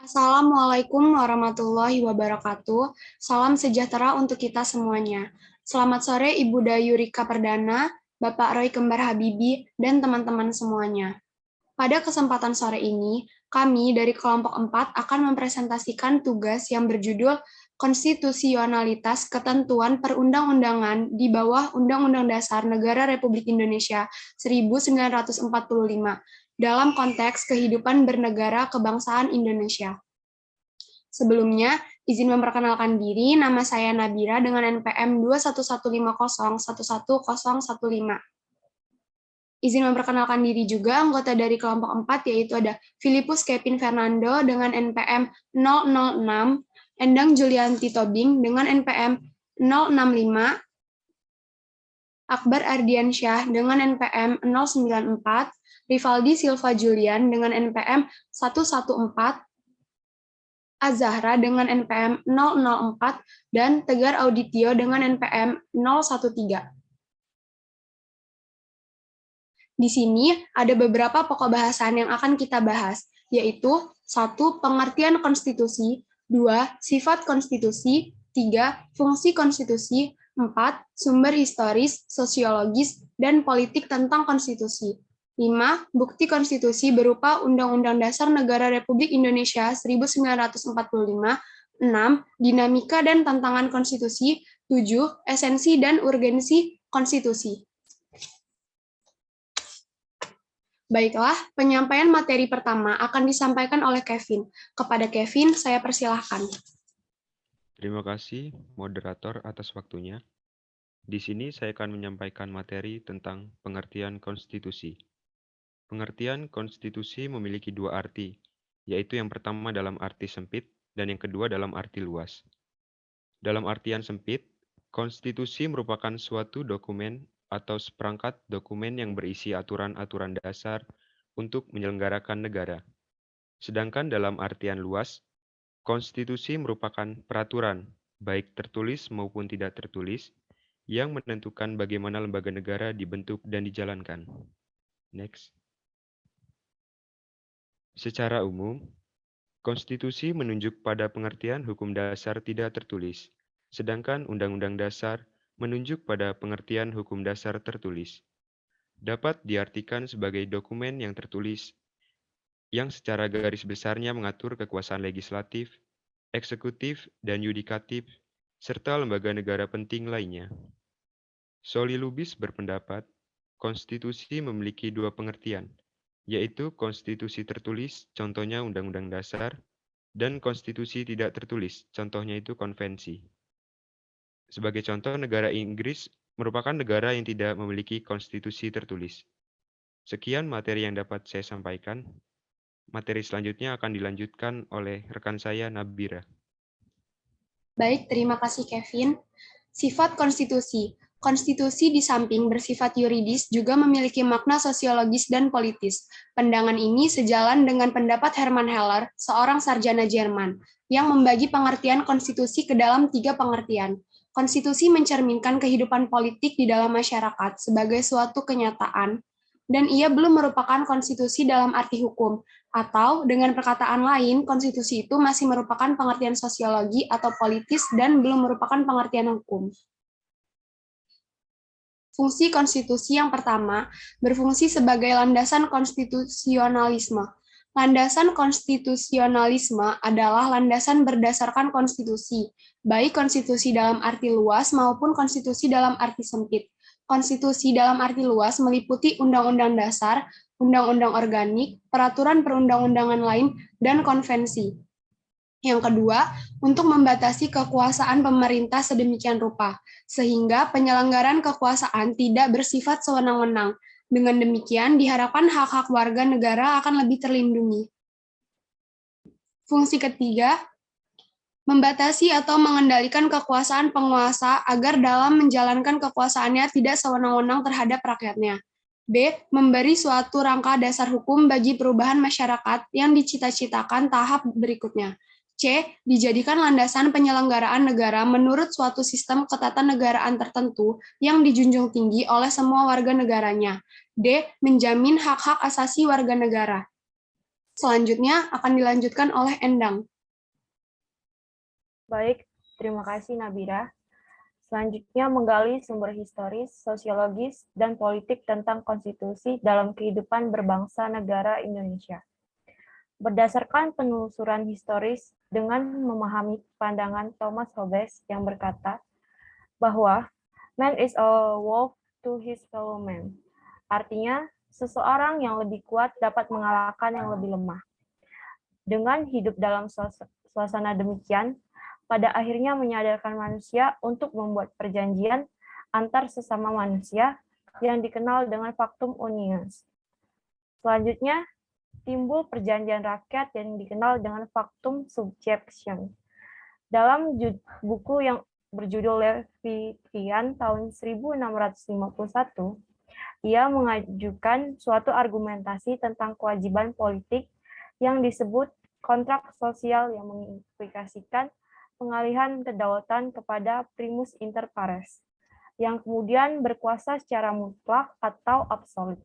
Assalamualaikum warahmatullahi wabarakatuh. Salam sejahtera untuk kita semuanya. Selamat sore Ibu Dayurika Perdana, Bapak Roy Kembar Habibi, dan teman-teman semuanya. Pada kesempatan sore ini, kami dari kelompok 4 akan mempresentasikan tugas yang berjudul Konstitusionalitas Ketentuan Perundang-undangan di bawah Undang-Undang Dasar Negara Republik Indonesia 1945 dalam konteks kehidupan bernegara kebangsaan Indonesia. Sebelumnya, izin memperkenalkan diri, nama saya Nabira dengan NPM 21150111015. Izin memperkenalkan diri juga anggota dari kelompok 4, yaitu ada Filipus Kevin Fernando dengan NPM 006, Endang Julianti Tobing dengan NPM 065, Akbar Ardiansyah dengan NPM 094, Rivaldi Silva Julian dengan NPM 114, Azahra dengan NPM 004, dan Tegar Auditio dengan NPM 013. Di sini ada beberapa pokok bahasan yang akan kita bahas, yaitu 1. Pengertian konstitusi, 2. Sifat konstitusi, 3. Fungsi konstitusi, 4. Sumber historis, sosiologis, dan politik tentang konstitusi. 5. Bukti konstitusi berupa Undang-Undang Dasar Negara Republik Indonesia 1945. 6. Dinamika dan tantangan konstitusi. 7. Esensi dan urgensi konstitusi. Baiklah, penyampaian materi pertama akan disampaikan oleh Kevin. Kepada Kevin, saya persilahkan. Terima kasih, moderator, atas waktunya. Di sini saya akan menyampaikan materi tentang pengertian konstitusi. Pengertian konstitusi memiliki dua arti, yaitu yang pertama dalam arti sempit dan yang kedua dalam arti luas. Dalam artian sempit, konstitusi merupakan suatu dokumen atau seperangkat dokumen yang berisi aturan-aturan dasar untuk menyelenggarakan negara. Sedangkan dalam artian luas, konstitusi merupakan peraturan, baik tertulis maupun tidak tertulis, yang menentukan bagaimana lembaga negara dibentuk dan dijalankan. Next. Secara umum, konstitusi menunjuk pada pengertian hukum dasar tidak tertulis, sedangkan Undang-Undang Dasar menunjuk pada pengertian hukum dasar tertulis. Dapat diartikan sebagai dokumen yang tertulis, yang secara garis besarnya mengatur kekuasaan legislatif, eksekutif, dan yudikatif, serta lembaga negara penting lainnya. Soli Lubis berpendapat, konstitusi memiliki dua pengertian, yaitu konstitusi tertulis, contohnya Undang-Undang Dasar, dan konstitusi tidak tertulis, contohnya itu konvensi. Sebagai contoh, negara Inggris merupakan negara yang tidak memiliki konstitusi tertulis. Sekian materi yang dapat saya sampaikan. Materi selanjutnya akan dilanjutkan oleh rekan saya, Nabira. Baik, terima kasih Kevin. Sifat konstitusi. Konstitusi di samping bersifat yuridis juga memiliki makna sosiologis dan politis. Pandangan ini sejalan dengan pendapat Hermann Heller, seorang sarjana Jerman, yang membagi pengertian konstitusi ke dalam 3 pengertian. Konstitusi mencerminkan kehidupan politik di dalam masyarakat sebagai suatu kenyataan, dan ia belum merupakan konstitusi dalam arti hukum, atau dengan perkataan lain, konstitusi itu masih merupakan pengertian sosiologi atau politis dan belum merupakan pengertian hukum. Fungsi konstitusi yang pertama berfungsi sebagai landasan konstitusionalisme. Landasan konstitusionalisme adalah landasan berdasarkan konstitusi, baik konstitusi dalam arti luas maupun konstitusi dalam arti sempit. Konstitusi dalam arti luas meliputi Undang-Undang Dasar, Undang-Undang Organik, peraturan perundang-undangan lain, dan konvensi. Yang kedua, untuk membatasi kekuasaan pemerintah sedemikian rupa, sehingga penyelenggaraan kekuasaan tidak bersifat sewenang-wenang. Dengan demikian, diharapkan hak-hak warga negara akan lebih terlindungi. Fungsi ketiga, membatasi atau mengendalikan kekuasaan penguasa agar dalam menjalankan kekuasaannya tidak sewenang-wenang terhadap rakyatnya. B. Memberi suatu rangka dasar hukum bagi perubahan masyarakat yang dicita-citakan tahap berikutnya. C. Dijadikan landasan penyelenggaraan negara menurut suatu sistem ketatanegaraan tertentu yang dijunjung tinggi oleh semua warga negaranya. D. Menjamin hak-hak asasi warga negara. Selanjutnya akan dilanjutkan oleh Endang. Baik, terima kasih Nabila. Selanjutnya menggali sumber historis, sosiologis, dan politik tentang konstitusi dalam kehidupan berbangsa negara Indonesia. Berdasarkan penelusuran historis dengan memahami pandangan Thomas Hobbes yang berkata bahwa man is a wolf to his fellow man. Artinya, seseorang yang lebih kuat dapat mengalahkan yang lebih lemah. Dengan hidup dalam suasana demikian, pada akhirnya menyadarkan manusia untuk membuat perjanjian antar sesama manusia yang dikenal dengan factum uniens. Selanjutnya, timbul perjanjian rakyat yang dikenal dengan factum subjection. Dalam buku yang berjudul Levitian tahun 1651, ia mengajukan suatu argumentasi tentang kewajiban politik yang disebut kontrak sosial yang mengimplikasikan pengalihan kedaulatan kepada primus inter pares, yang kemudian berkuasa secara mutlak atau absolut.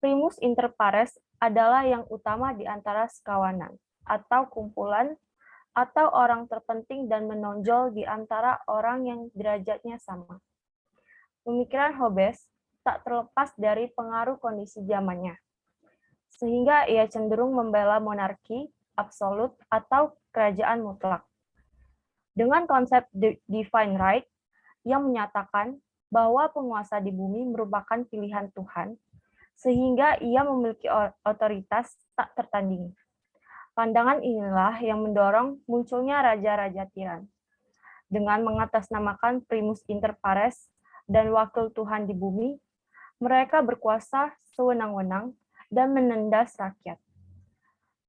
Primus inter pares adalah yang utama di antara sekawanan, atau kumpulan, atau orang terpenting dan menonjol di antara orang yang derajatnya sama. Pemikiran Hobbes tak terlepas dari pengaruh kondisi zamannya, sehingga ia cenderung membela monarki absolut atau kerajaan mutlak. Dengan konsep divine right yang menyatakan bahwa penguasa di bumi merupakan pilihan Tuhan, sehingga ia memiliki otoritas tak tertandingi. Pandangan inilah yang mendorong munculnya raja-raja tiran. Dengan mengatasnamakan primus inter pares dan wakil Tuhan di bumi, mereka berkuasa sewenang-wenang dan menindas rakyat.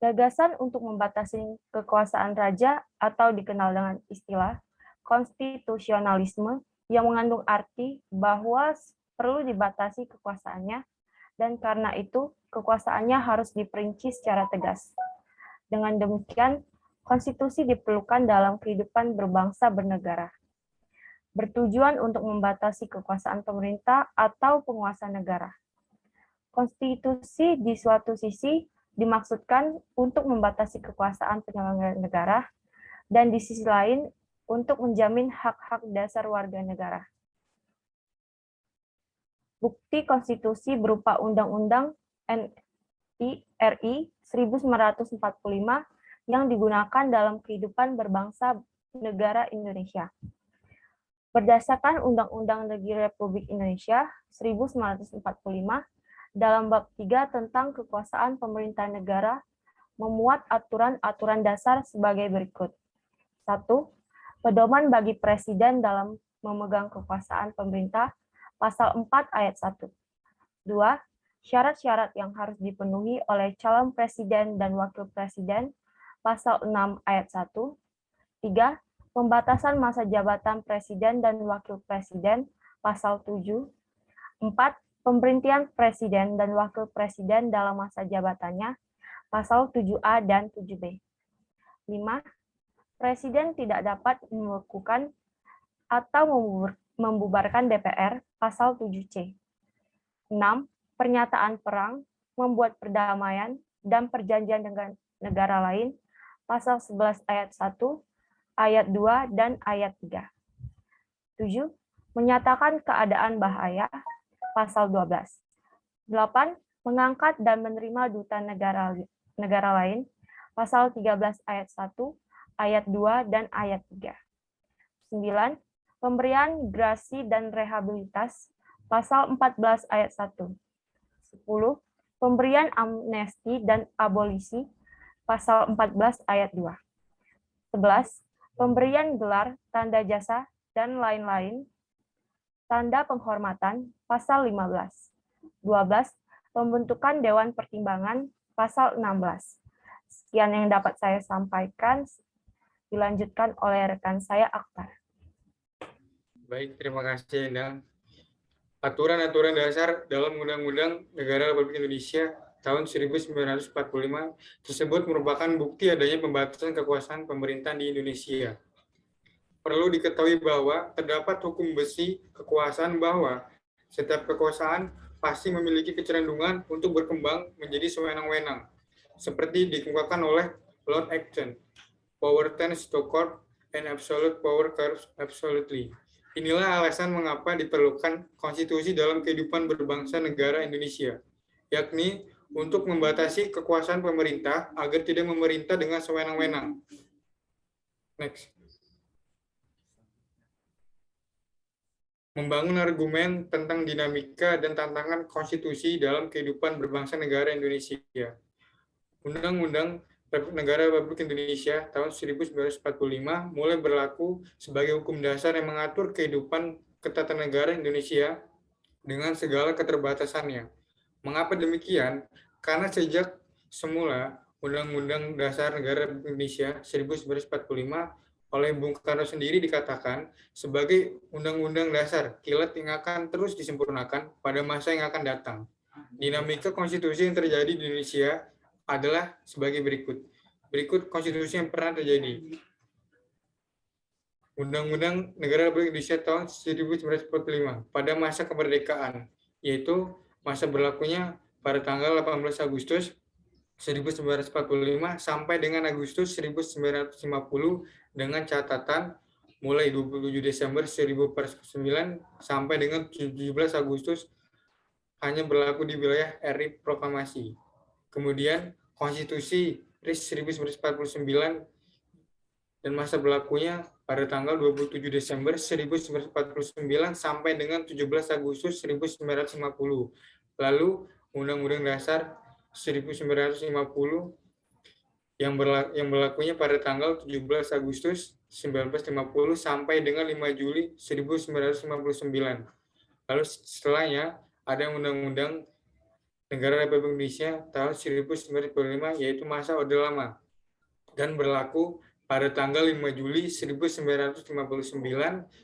Gagasan untuk membatasi kekuasaan raja atau dikenal dengan istilah konstitusionalisme yang mengandung arti bahwa perlu dibatasi kekuasaannya dan karena itu kekuasaannya harus diperinci secara tegas. Dengan demikian, konstitusi diperlukan dalam kehidupan berbangsa bernegara, bertujuan untuk membatasi kekuasaan pemerintah atau penguasa negara. Konstitusi di suatu sisi dimaksudkan untuk membatasi kekuasaan penyelenggara negara, dan di sisi lain untuk menjamin hak-hak dasar warga negara. Bukti konstitusi berupa Undang-Undang RI 1945 yang digunakan dalam kehidupan berbangsa negara Indonesia. Berdasarkan Undang-Undang Negeri Republik Indonesia 1945, dalam bab 3 tentang kekuasaan pemerintah negara memuat aturan-aturan dasar sebagai berikut. 1. Pedoman bagi presiden dalam memegang kekuasaan pemerintah, pasal 4 ayat 1. 2. Syarat-syarat yang harus dipenuhi oleh calon presiden dan wakil presiden, pasal 6 ayat 1. 3. Pembatasan masa jabatan presiden dan wakil presiden, pasal 7. 4. Pemberhentian presiden dan wakil presiden dalam masa jabatannya, pasal 7A dan 7B. 5. Presiden tidak dapat melakukan atau membubarkan DPR, pasal 7C. 6. Pernyataan perang, membuat perdamaian, dan perjanjian dengan negara lain, pasal 11 ayat 1, ayat 2, dan ayat 3. 7. Menyatakan keadaan bahaya, pasal 12. 8. Mengangkat dan menerima duta negara lain, pasal 13 ayat 1, ayat 2, dan ayat 3. 9. Pemberian grasi dan rehabilitas, pasal 14 ayat 1. 10. Pemberian amnesti dan abolisi, pasal 14 ayat 2. 11. Pemberian gelar, tanda jasa, dan lain-lain, tanda penghormatan, pasal 15. 12. Pembentukan Dewan Pertimbangan, pasal 16. Sekian yang dapat saya sampaikan, dilanjutkan oleh rekan saya, Akbar. Baik, terima kasih, Endang. Aturan-aturan dasar dalam Undang-Undang Negara Republik Indonesia tahun 1945 tersebut merupakan bukti adanya pembatasan kekuasaan pemerintahan di Indonesia. Perlu diketahui bahwa terdapat hukum besi kekuasaan bahwa setiap kekuasaan pasti memiliki kecenderungan untuk berkembang menjadi sewenang-wenang, seperti dikemukakan oleh Lord Acton. Power tends to corrupt and absolute power corrupts absolutely. Inilah alasan mengapa diperlukan konstitusi dalam kehidupan berbangsa negara Indonesia, yakni untuk membatasi kekuasaan pemerintah agar tidak memerintah dengan sewenang-wenang. Next. Membangun argumen tentang dinamika dan tantangan konstitusi dalam kehidupan berbangsa negara Indonesia. Undang-Undang Negara Republik Indonesia tahun 1945 mulai berlaku sebagai hukum dasar yang mengatur kehidupan ketatanegaraan Indonesia dengan segala keterbatasannya. Mengapa demikian? Karena sejak semula Undang-Undang Dasar Negara Republik Indonesia 1945 oleh Bung Karno sendiri dikatakan sebagai undang-undang dasar kilat yang akan terus disempurnakan pada masa yang akan datang. Dinamika konstitusi yang terjadi di Indonesia adalah sebagai berikut. Berikut konstitusi yang pernah terjadi. Undang-Undang Negara Republik Indonesia tahun 1945 pada masa kemerdekaan, yaitu masa berlakunya pada tanggal 18 Agustus 1945 sampai dengan Agustus 1950 dengan catatan mulai 27 Desember 1949 sampai dengan 17 Agustus hanya berlaku di wilayah RI Proklamasi. Kemudian Konstitusi RIS 1949 dan masa berlakunya pada tanggal 27 Desember 1949 sampai dengan 17 Agustus 1950. Lalu Undang-Undang Dasar 1950 yang berlakunya pada tanggal 17 Agustus 1950 sampai dengan 5 Juli 1959. Lalu setelahnya ada Undang-Undang Negara Republik Indonesia tahun 1945 yaitu masa Orde Lama dan berlaku pada tanggal 5 Juli 1959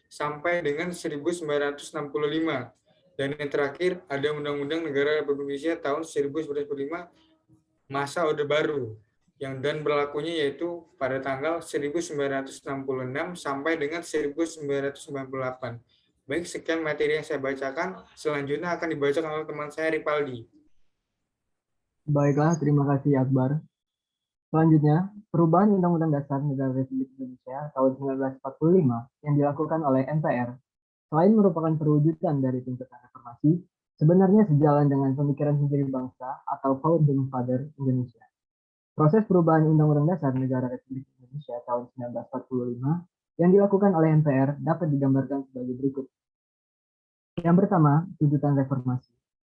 sampai dengan 1965. Dan yang terakhir ada Undang-Undang Negara Republik Indonesia tahun 1945 masa Orde Baru yang dan berlakunya yaitu pada tanggal 1966 sampai dengan 1998. Baik, sekian materi yang saya bacakan. Selanjutnya akan dibacakan oleh teman saya Ripaldi. Baiklah, terima kasih Akbar. Selanjutnya, perubahan Undang-Undang Dasar Negara Republik Indonesia tahun 1945 yang dilakukan oleh MPR, selain merupakan perwujudan dari tuntutan reformasi, sebenarnya sejalan dengan pemikiran pendiri bangsa atau Founding Father Indonesia. Proses perubahan Undang-Undang Dasar Negara Republik Indonesia tahun 1945 yang dilakukan oleh MPR dapat digambarkan sebagai berikut. Yang pertama, tuntutan reformasi,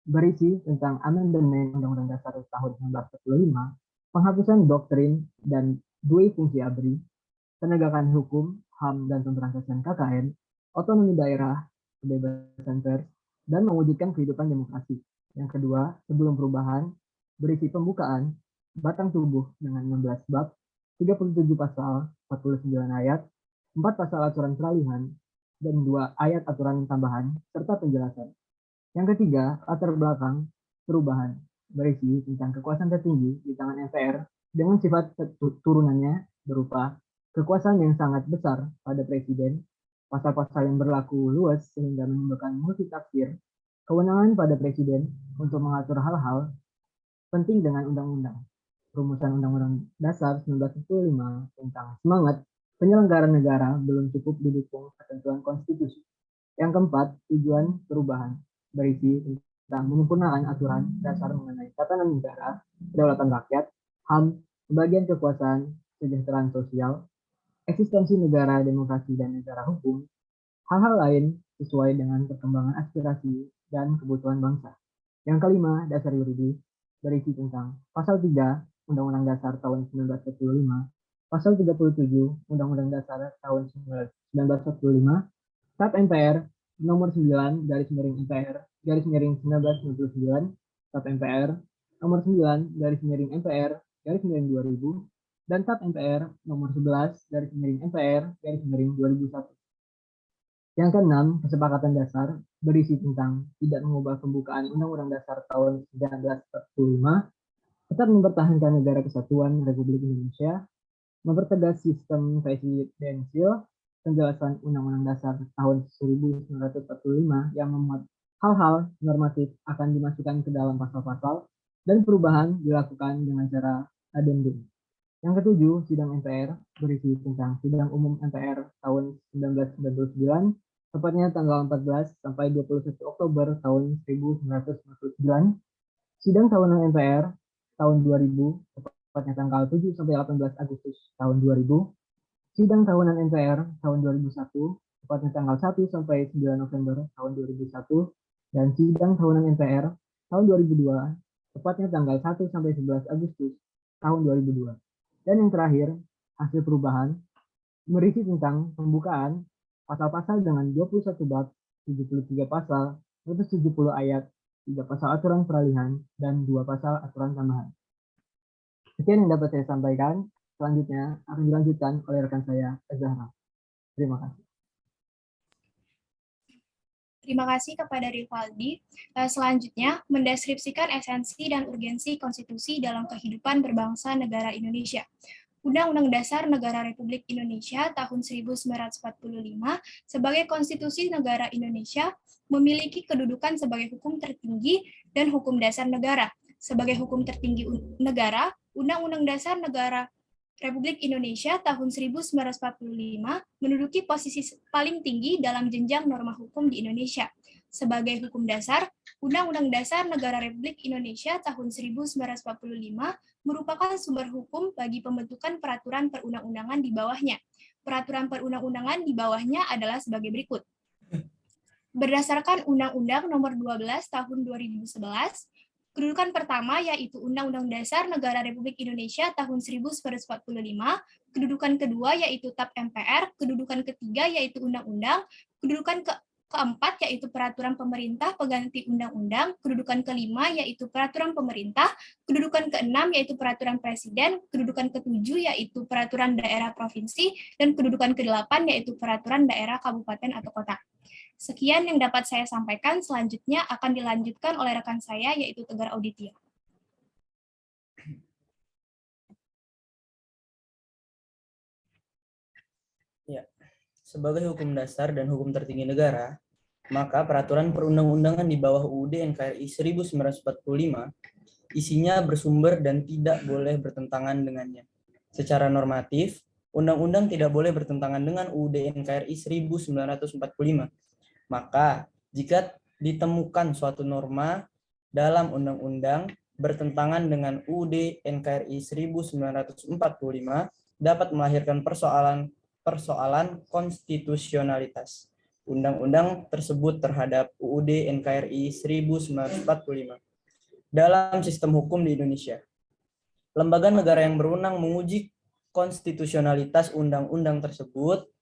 berisi tentang amandemen Undang-Undang Dasar tahun 1945, penghapusan doktrin dan dua fungsi ABRI, penegakan hukum, HAM dan pemberantasan KKN, otonomi daerah, kebebasan pers, dan mewujudkan kehidupan demokrasi. Yang kedua, sebelum perubahan, berisi pembukaan, batang tubuh dengan 16 bab, 37 pasal, 49 ayat, 4 pasal aturan peralihan, dan 2 ayat aturan tambahan, serta penjelasan. Yang ketiga, latar belakang perubahan, berisi tentang kekuasaan tertinggi di tangan MPR dengan sifat turunannya berupa kekuasaan yang sangat besar pada presiden, pasal-pasal yang berlaku luas sehingga menimbulkan multitafsir, kewenangan pada presiden untuk mengatur hal-hal penting dengan undang-undang, rumusan Undang-Undang Dasar 1945 tentang semangat penyelenggaraan negara belum cukup didukung ketentuan konstitusi. Yang keempat, tujuan perubahan, berisi tentang menyempurnakan aturan dasar mengenai tatanan negara, kedaulatan rakyat, HAM, pembagian kekuasaan, kesejahteraan sosial, eksistensi negara, demokrasi, dan negara hukum, hal-hal lain sesuai dengan perkembangan aspirasi dan kebutuhan bangsa. Yang kelima, dasar yuridis, berisi tentang pasal 3 Undang-Undang Dasar tahun 1945, pasal 37 Undang-Undang Dasar tahun 1945, TAP MPR nomor 9 /MPR /1999, TAP MPR nomor 9 /MPR /2000, dan TAP MPR nomor 11 /MPR /2001. Yang keenam, kesepakatan dasar berisi tentang tidak mengubah pembukaan Undang-Undang Dasar tahun 1945, tetap mempertahankan negara kesatuan Republik Indonesia, mempertegas sistem presidensil, penjelasan Undang-Undang Dasar tahun 1945 yang memuat hal-hal normatif akan dimasukkan ke dalam pasal-pasal dan perubahan dilakukan dengan cara addendum. Yang ketujuh, sidang MPR berisi tentang sidang umum MPR tahun 1999, tepatnya tanggal 14 sampai 21 Oktober tahun 1999. Sidang tahunan MPR tahun 2000, tepatnya tanggal 7 sampai 18 Agustus tahun 2000. Sidang tahunan MPR tahun 2001, tepatnya tanggal 1 sampai 9 November tahun 2001. Dan sidang tahunan MPR tahun 2002, tepatnya tanggal 1 sampai 11 Agustus tahun 2002. Dan yang terakhir, hasil perubahan berisi tentang pembukaan pasal-pasal dengan 21 bab, 73 pasal, 170 ayat, 3 pasal aturan peralihan, dan 2 pasal aturan tambahan. Sekian yang dapat saya sampaikan. Selanjutnya akan dilanjutkan oleh rekan saya, Zahra. Terima kasih. Terima kasih kepada Rivaldi. Selanjutnya, mendeskripsikan esensi dan urgensi konstitusi dalam kehidupan berbangsa negara Indonesia. Undang-Undang Dasar Negara Republik Indonesia tahun 1945 sebagai konstitusi negara Indonesia memiliki kedudukan sebagai hukum tertinggi dan hukum dasar negara. Sebagai hukum tertinggi negara, Undang-Undang Dasar Negara Republik Indonesia tahun 1945 menduduki posisi paling tinggi dalam jenjang norma hukum di Indonesia. Sebagai hukum dasar, Undang-Undang Dasar Negara Republik Indonesia tahun 1945 merupakan sumber hukum bagi pembentukan peraturan perundang-undangan di bawahnya. Peraturan perundang-undangan di bawahnya adalah sebagai berikut. Berdasarkan Undang-Undang Nomor 12 Tahun 2011, kedudukan pertama yaitu Undang-Undang Dasar Negara Republik Indonesia tahun 1945, kedudukan kedua yaitu TAP MPR, kedudukan ketiga yaitu undang-undang, kedudukan keempat yaitu peraturan pemerintah pengganti undang-undang, kedudukan kelima yaitu peraturan pemerintah, kedudukan keenam yaitu peraturan presiden, kedudukan ketujuh yaitu peraturan daerah provinsi, dan kedudukan kedelapan yaitu peraturan daerah kabupaten atau kota. Sekian yang dapat saya sampaikan, selanjutnya akan dilanjutkan oleh rekan saya, yaitu Tegar Auditia. Ya, sebagai hukum dasar dan hukum tertinggi negara, maka peraturan perundang-undangan di bawah UUD NKRI 1945 isinya bersumber dan tidak boleh bertentangan dengannya. Secara normatif, undang-undang tidak boleh bertentangan dengan UUD NKRI 1945. Maka, jika ditemukan suatu norma dalam undang-undang bertentangan dengan UUD NKRI 1945, dapat melahirkan persoalan konstitusionalitas undang-undang tersebut terhadap UUD NKRI 1945 dalam sistem hukum di Indonesia. Lembaga negara yang berwenang menguji konstitusionalitas undang-undang tersebut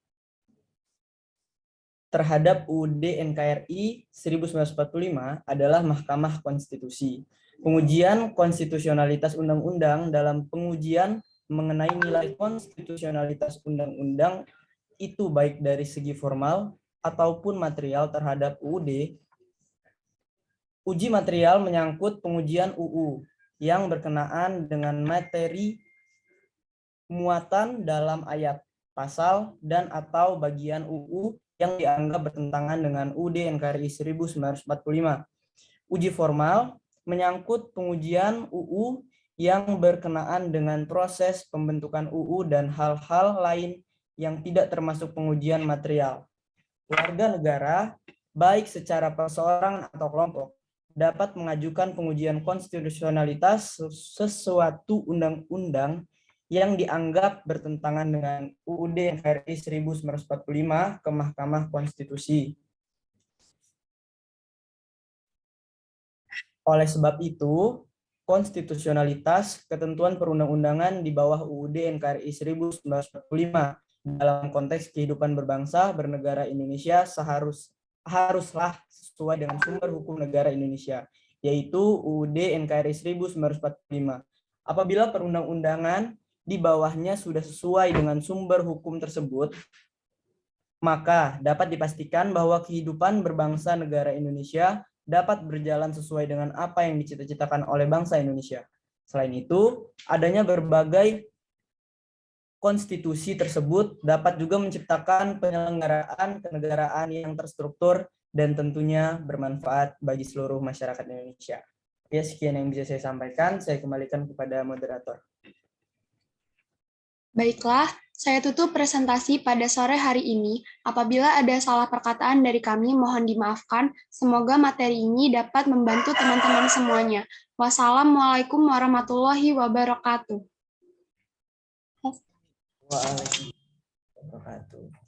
terhadap UUD NKRI 1945 adalah Mahkamah Konstitusi. Pengujian konstitusionalitas undang-undang dalam pengujian mengenai nilai konstitusionalitas undang-undang itu baik dari segi formal ataupun material terhadap UUD. Uji material menyangkut pengujian UU yang berkenaan dengan materi, muatan dalam ayat, pasal, dan atau bagian UU yang dianggap bertentangan dengan UUD NKRI 1945. Uji formal menyangkut pengujian UU yang berkenaan dengan proses pembentukan UU dan hal-hal lain yang tidak termasuk pengujian material. Warga negara, baik secara perseorangan atau kelompok, dapat mengajukan pengujian konstitusionalitas sesuatu undang-undang yang dianggap bertentangan dengan UUD NKRI 1945 ke Mahkamah Konstitusi. Oleh sebab itu, konstitusionalitas ketentuan perundang-undangan di bawah UUD NKRI 1945 dalam konteks kehidupan berbangsa bernegara Indonesia haruslah sesuai dengan sumber hukum negara Indonesia, yaitu UUD NKRI 1945. Apabila perundang-undangan di bawahnya sudah sesuai dengan sumber hukum tersebut, maka dapat dipastikan bahwa kehidupan berbangsa negara Indonesia dapat berjalan sesuai dengan apa yang dicita-citakan oleh bangsa Indonesia. Selain itu, adanya berbagai konstitusi tersebut dapat juga menciptakan penyelenggaraan kenegaraan yang terstruktur dan tentunya bermanfaat bagi seluruh masyarakat Indonesia. Ya, sekian yang bisa saya sampaikan. Saya kembalikan kepada moderator. Baiklah, saya tutup presentasi pada sore hari ini. Apabila ada salah perkataan dari kami, mohon dimaafkan. Semoga materi ini dapat membantu teman-teman semuanya. Wassalamualaikum warahmatullahi wabarakatuh. Waalaikumsalam warahmatullahi wabarakatuh.